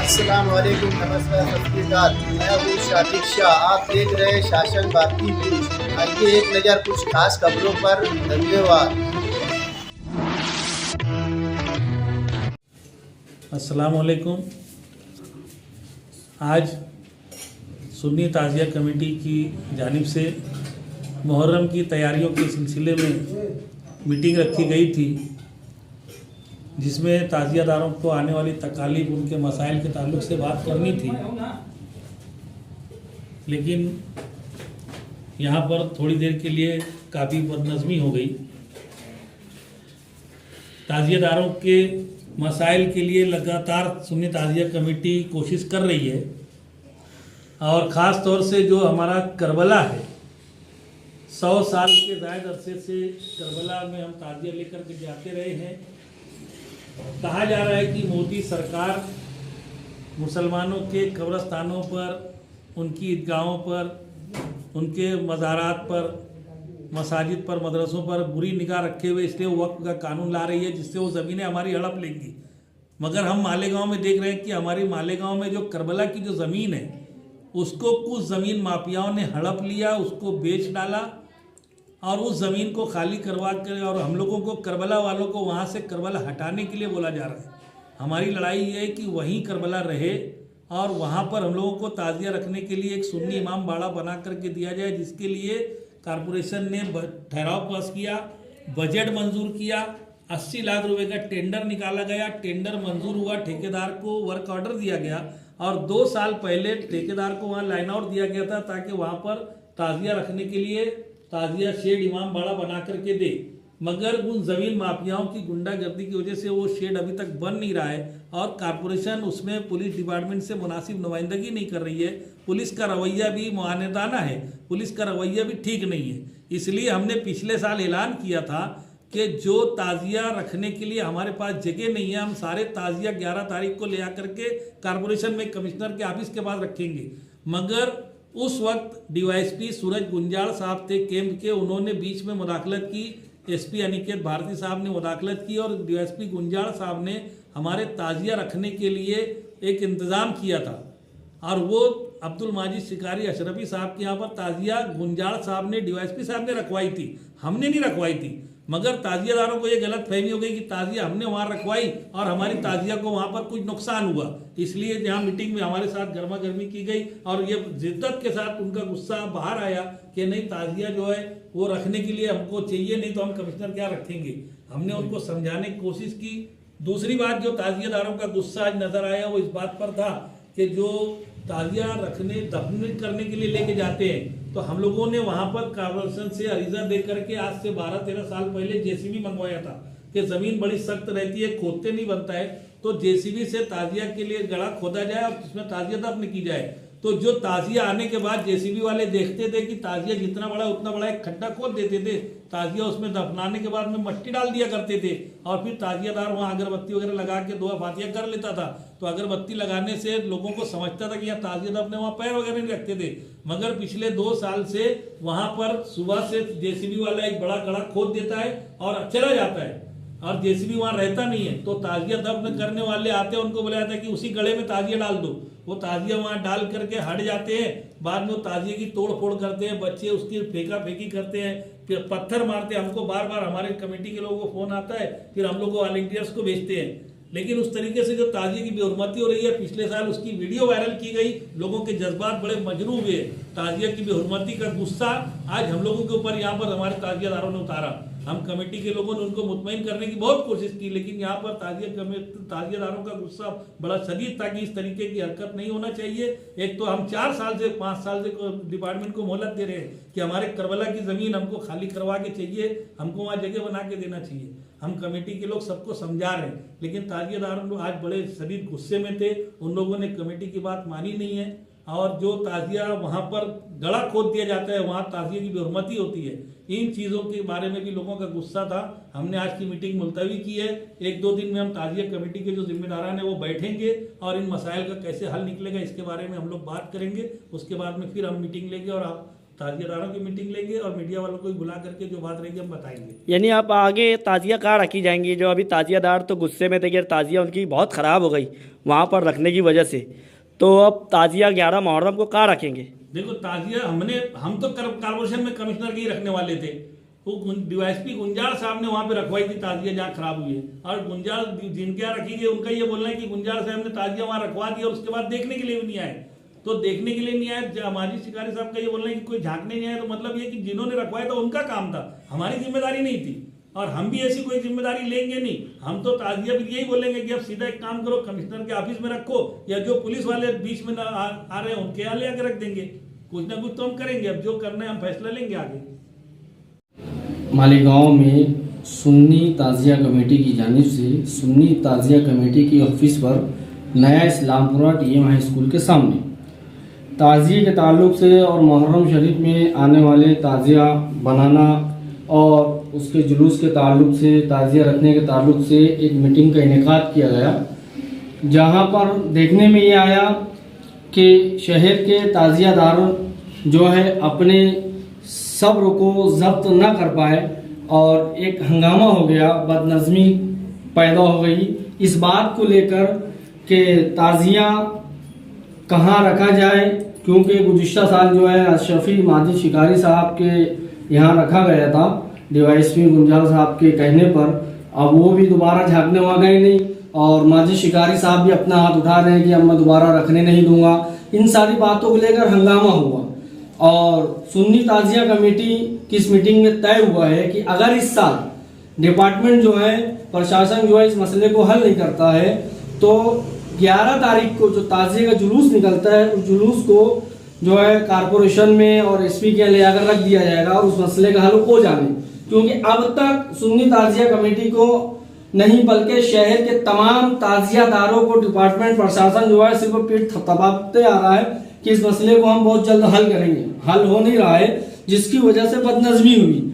अस्सलाम वालेकुम, नमस्कार, सत श्री अकाल। मैं हूँ शातिक शाह। आप देख रहे हैं शासन भारती न्यूज। आइए एक नज़र कुछ खास खबरों पर। धन्यवाद। अस्सलाम वालेकुम। आज सुन्नी ताज़िया कमेटी की जानिब से मुहर्रम की तैयारियों के सिलसिले में मीटिंग रखी गई थी, जिसमें ताज़ियादारों को आने वाली तकालीफ, उनके मसाइल के ताल्लुक से बात करनी थी। लेकिन यहाँ पर थोड़ी देर के लिए काफ़ी बदनज़मी हो गई। ताज़ियादारों के मसाइल के लिए लगातार सुन्नी ताज़िया कमेटी कोशिश कर रही है, और ख़ास तौर से जो हमारा करबला है, 100 साल के ज़ायद अरसे से करबला में हम ताज़िया लेकर के जाते रहे हैं। कहा जा रहा है कि मोदी सरकार मुसलमानों के कब्रस्तानों पर, उनकी ईदगाहों पर, उनके मज़ारात पर, मसाजिद पर, मदरसों पर बुरी निगाह रखे हुए इसलिए वक्फ का कानून ला रही है, जिससे वो ज़मीनें हमारी हड़प लेंगी। मगर हम मालेगांव में देख रहे हैं कि हमारी मालेगांव में जो करबला की जो ज़मीन है, उसको कुछ ज़मीन माफियाओं ने हड़प लिया, उसको बेच डाला और उस ज़मीन को खाली करवा कर, और हम लोगों को, करबला वालों को वहाँ से करबला हटाने के लिए बोला जा रहा है। हमारी लड़ाई ये है कि वहीं करबला रहे और वहाँ पर हम लोगों को ताज़िया रखने के लिए एक सुन्नी इमाम बाड़ा बना करके दिया जाए, जिसके लिए कॉरपोरेशन ने ठहराव पास किया, बजट मंजूर किया, 80 लाख रुपए का टेंडर निकाला गया, टेंडर मंजूर हुआ, ठेकेदार को वर्क ऑर्डर दिया गया और 2 साल पहले ठेकेदार को वहाँ लाइन आउट दिया गया था ताकि वहाँ पर ताज़िया रखने के लिए ताज़िया शेड इमाम बाड़ा बना करके दे। मगर उन ज़मीन माफियाओं की गुंडागर्दी की वजह से वो शेड अभी तक बन नहीं रहा है और कॉरपोरेशन उसमें पुलिस डिपार्टमेंट से मुनासिब नुमाइंदगी नहीं कर रही है। पुलिस का रवैया भी मुआनदाना है, पुलिस का रवैया भी ठीक नहीं है। इसलिए हमने पिछले साल ऐलान किया था कि जो ताज़िया रखने के लिए हमारे पास जगह नहीं है, हम सारे ताज़िया 11 तारीख को ले आकर के कॉरपोरेशन में कमिश्नर के ऑफिस के पास रखेंगे। मगर उस वक्त डीवाईएसपी सूरज गुंजाल साहब थे कैंप के, उन्होंने बीच में मुदाखलत की, एसपी अनिकेत भारती साहब ने मुदाखलत की और डीवाईएसपी गुंजाल साहब ने हमारे ताज़िया रखने के लिए एक इंतज़ाम किया था। और वो अब्दुल माजिद शिकारी अशरफी साहब के यहाँ पर ताज़िया गुंजाल साहब ने, डीवाईएसपी साहब ने रखवाई थी, हमने नहीं रखवाई थी। मगर ताज़ियादारों को ये गलत फहमी हो गई कि ताज़िया हमने वहाँ रखवाई और हमारी ताज़िया को वहाँ पर कुछ नुकसान हुआ। इसलिए जहाँ मीटिंग में हमारे साथ गर्मा गर्मी की गई और ये जिद्दत के साथ उनका गुस्सा बाहर आया कि नहीं, ताज़िया जो है वो रखने के लिए हमको चाहिए, नहीं तो हम कमिश्नर क्या रखेंगे। हमने उनको समझाने की कोशिश की। दूसरी बात, जो ताज़ियादारों का गुस्सा आज नज़र आया वो इस बात पर था कि जो ताज़िया रखने, दफन करने के लिए लेके जाते हैं, तो हम लोगों ने वहाँ पर कॉर्पोरेशन से अरीजा दे करके आज से 12-13 साल पहले जेसीबी मंगवाया था कि ज़मीन बड़ी सख्त रहती है, खोदते नहीं बनता है, तो जेसीबी से ताज़िया के लिए गड़ा खोदा जाए और उसमें ताज़िया दफन की जाए। तो जो ताज़िया आने के बाद जेसीबी वाले देखते थे कि ताज़िया जितना बड़ा उतना बड़ा एक खड्डा खोद देते थे, ताज़िया उसमें दफनाने के बाद में मट्टी डाल दिया करते थे और फिर ताज़ियादार वहाँ अगरबत्ती वगैरह लगा के दुआ फातिया कर लेता था। तो अगरबत्ती लगाने से लोगों को समझता था कि यहाँ ताज़िया अपने वहाँ पैर वगैरह नहीं रखते थे। मगर पिछले 2 साल से वहाँ पर सुबह से जेसीबी वाला एक बड़ा गड़ा खोद देता है और चला जाता है और जेसीबी वहाँ रहता नहीं है। तो ताज़िया दफन करने वाले आते हैं, उनको बोला जाता है कि उसी गड़े में ताज़िया डाल दो। वो ताज़िया वहाँ डाल करके हट जाते हैं, बाद में वो ताज़िए की तोड़ फोड़ करते हैं, बच्चे उसकी फेंका फेंकी करते हैं, फिर पत्थर मारते हैं। हमको बार बार हमारे कमेटी के लोगों को फ़ोन आता है, फिर हम लोग वॉलंटियर्स को भेजते हैं। लेकिन उस तरीके से जो ताज़िए की बेहुरमती हो रही है, पिछले साल उसकी वीडियो वायरल की गई, लोगों के जज्बात बड़े मजरूह हुए। ताज़िया की बेहुरमती का गुस्सा आज हम लोगों के ऊपर यहाँ पर हमारे ताज़ियादारों ने उतारा। हम कमेटी के लोगों ने उनको मुतमईन करने की बहुत कोशिश की, लेकिन यहाँ पर ताज़ियादारों का गुस्सा बड़ा शदीद था कि इस तरीके की हरकत नहीं होना चाहिए। एक तो हम 4 साल से 5 साल से डिपार्टमेंट को मोहलत दे रहे हैं कि हमारे करबला की ज़मीन हमको खाली करवा के चाहिए, हमको वहाँ जगह बना के देना चाहिए। हम कमेटी के लोग सबको समझा रहे हैं, लेकिन ताज़ियादार लोग आज बड़े शदीद गुस्से में थे। उन लोगों ने कमेटी की बात मानी नहीं है और जो ताज़िया वहाँ पर गड़ा खोद दिया जाता है, वहाँ ताज़िए की बेहुरमती होती है। इन चीज़ों के बारे में भी लोगों का गुस्सा था। हमने आज की मीटिंग मुलतवी की है। 1-2 दिन में हम ताज़िया कमेटी के जो जिम्मेदारान हैं वो बैठेंगे और इन मसाइल का कैसे हल निकलेगा इसके बारे में हम लोग बात करेंगे। उसके बाद में फिर हम मीटिंग लेंगे और ताजियादारों की मीटिंग लेंगे और मीडिया वालों को भी बुला करके जो बात रहेगी हम बताएंगे। यानी आप आगे ताजिया कहाँ रखी जाएंगी? जो अभी ताजियादार तो गुस्से में थे कि ताजिया उनकी बहुत ख़राब हो गई वहाँ पर रखने की वजह से, तो अब ताजिया 11 मुहर्रम को कहाँ रखेंगे? देखो ताजिया हम तो कॉर्पोरेशन में कमिश्नर के ही रखने वाले थे। वो डीवाईएसपी गुंजाल साहब ने वहाँ पे रखवाई थी ताजिया जहाँ खराब हुई है, और गुंजाल जिनके यहाँ रखी गई उनका ये बोलना है कि गुंजाल साहब ने ताजिया वहाँ रखवा दिया और उसके बाद देखने के लिए भी नहीं आए। तो देखने के लिए नहीं आए, माजिद शिकारी साहब का ये बोलना है कि कोई झांकने नहीं आया, तो मतलब ये कि जिन्होंने रखवाया था उनका काम था, हमारी जिम्मेदारी नहीं थी, और हम भी ऐसी कोई जिम्मेदारी लेंगे नहीं। हम तो ताजिया भी यही बोलेंगे कि अब सीधा एक काम करो, कमिश्नर के ऑफिस में रखो, या जो पुलिस वाले बीच में आ रहे हैं उनके यहाँ ले आकर रख देंगे। कुछ ना कुछ तो हम करेंगे, अब जो करना है हम फैसला लेंगे आगे। मालीगांव में सुन्नी ताजिया कमेटी की जानिब से सुन्नी ताजिया कमेटी की ऑफिस पर नया इस्लामपुरा टीएम हाई स्कूल के सामने ताजिए के ताल्लुक से और मुहर्रम शरीफ में आने वाले ताजिया बनाना और उसके जुलूस के ताल्लुक से, ताजिया रखने के ताल्लुक से एक मीटिंग का इनेकाद किया गया, जहां पर देखने में ये आया कि शहर के ताजियादार जो है अपने सब्र को जब्त न कर पाए और एक हंगामा हो गया, बदनज़मी पैदा हो गई इस बात को लेकर कि ताजिया कहाँ रखा जाए, क्योंकि गुज़िश्ता साल जो है अशरफी माजिद शिकारी साहब के यहाँ रखा गया था डीवाईएसपी गुंजाल साहब के कहने पर। अब वो भी दोबारा झांकने वहाँ गए नहीं, और माजिद शिकारी साहब भी अपना हाथ उठा रहे हैं कि अब मैं दोबारा रखने नहीं दूंगा। इन सारी बातों को लेकर हंगामा हुआ, और सुन्नी ताजिया कमेटी की इस मीटिंग में तय हुआ है कि अगर इस साल डिपार्टमेंट जो है, प्रशासन जो है इस मसले को हल नहीं करता है, तो 11 तारीख को जो ताजिया का जुलूस निकलता है उस जुलूस को जो है कारपोरेशन में और एसपी के ले आकर रख दिया जाएगा और उस मसले का हल हो जाने। क्योंकि अब तक सुन्नी ताजिया कमेटी को नहीं बल्कि शहर के तमाम ताजियादारों को डिपार्टमेंट प्रशासन जो है सिर्फ पीठ थपथपाते आ रहा है कि इस मसले को हम बहुत जल्द हल करेंगे, हल हो नहीं रहा है, जिसकी वजह से बदनज़मी हुई।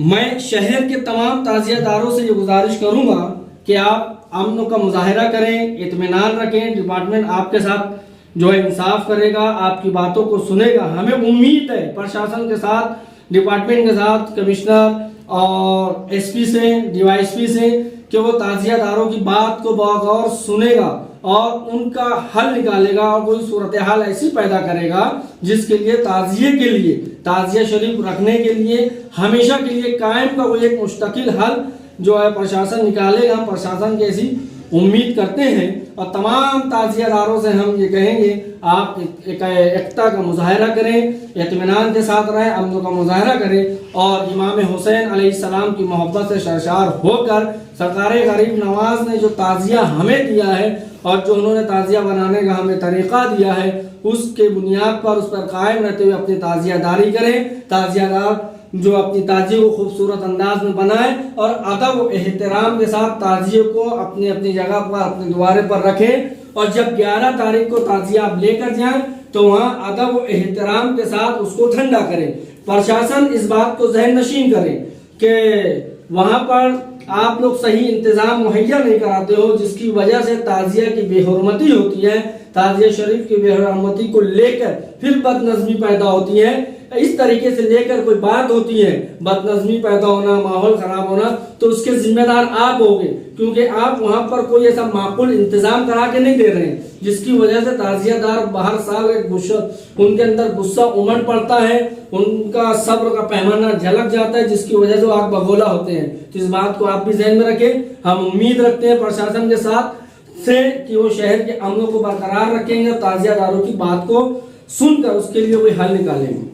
मैं शहर के तमाम ताजियादारों से ये गुजारिश करूंगा कि आप अमन का मुजाहरा करें, इत्मीनान रखें, डिपार्टमेंट आपके साथ जो है इंसाफ करेगा, आपकी बातों को सुनेगा। हमें उम्मीद है प्रशासन के साथ, डिपार्टमेंट के साथ, कमिश्नर और एसपी से, डीवाईएसपी से, कि वो ताजियादारों की बात को बगौर सुनेगा और उनका हल निकालेगा और कोई सूरत हाल ऐसी पैदा करेगा जिसके लिए ताजिए के लिए, ताजिया शरीफ रखने के लिए हमेशा के लिए कायम का कोई एक मुस्तकिल हल जो है प्रशासन निकालेगा। हम प्रशासन की ऐसी उम्मीद करते हैं और तमाम ताजियादारों से हम ये कहेंगे आप एकता का मुजाहरा करें, इत्मीनान के साथ रहें, अमन का मुजाहरा करें और इमाम हुसैन अलैहिस्सलाम की मोहब्बत से सरशार होकर सरकार गरीब नवाज ने जो ताजिया हमें दिया है और जो उन्होंने ताजिया बनाने का हमें तरीक़ा दिया है उसके बुनियाद पर, उस पर कायम रहते हुए अपनी ताजियादारी करें। ताजियादार जो अपनी ताजिए को खूबसूरत अंदाज में बनाए और अदब और एहतराम के साथ ताजिए को अपनी अपनी जगह पर, अपने द्वारे पर रखें, और जब 11 तारीख को ताजिया आप लेकर जाएं तो वहाँ अदब और एहतराम के साथ उसको ठंडा करें। प्रशासन इस बात को ज़हन नशीन करे कि वहाँ पर आप लोग सही इंतजाम मुहैया नहीं कराते हो, जिसकी वजह से ताजिया की बेहुरमती होती है, ताजिया शरीफ की बेहुरमती को लेकर फिर बदनज़मी पैदा होती है। इस तरीके से लेकर कोई बात होती है, बदनज़मी पैदा होना, माहौल ख़राब होना, तो उसके जिम्मेदार आप होगे, क्योंकि आप वहाँ पर कोई ऐसा माकूल इंतज़ाम करा के नहीं दे रहे हैं, जिसकी वजह से ताजियादार बाहर साल एक गुस्सा, उनके अंदर गुस्सा उमड़ पड़ता है, उनका सब्र का पैमाना झलक जाता है, जिसकी वजह से वो आग बगोला होते हैं। तो इस बात को आप भी ध्यान में रखें। हम उम्मीद रखते हैं प्रशासन के साथ से कि वो शहर के अमन को बरकरार रखेंगे, ताजियादारों की बात को सुनकर उसके लिए कोई हल निकालेंगे।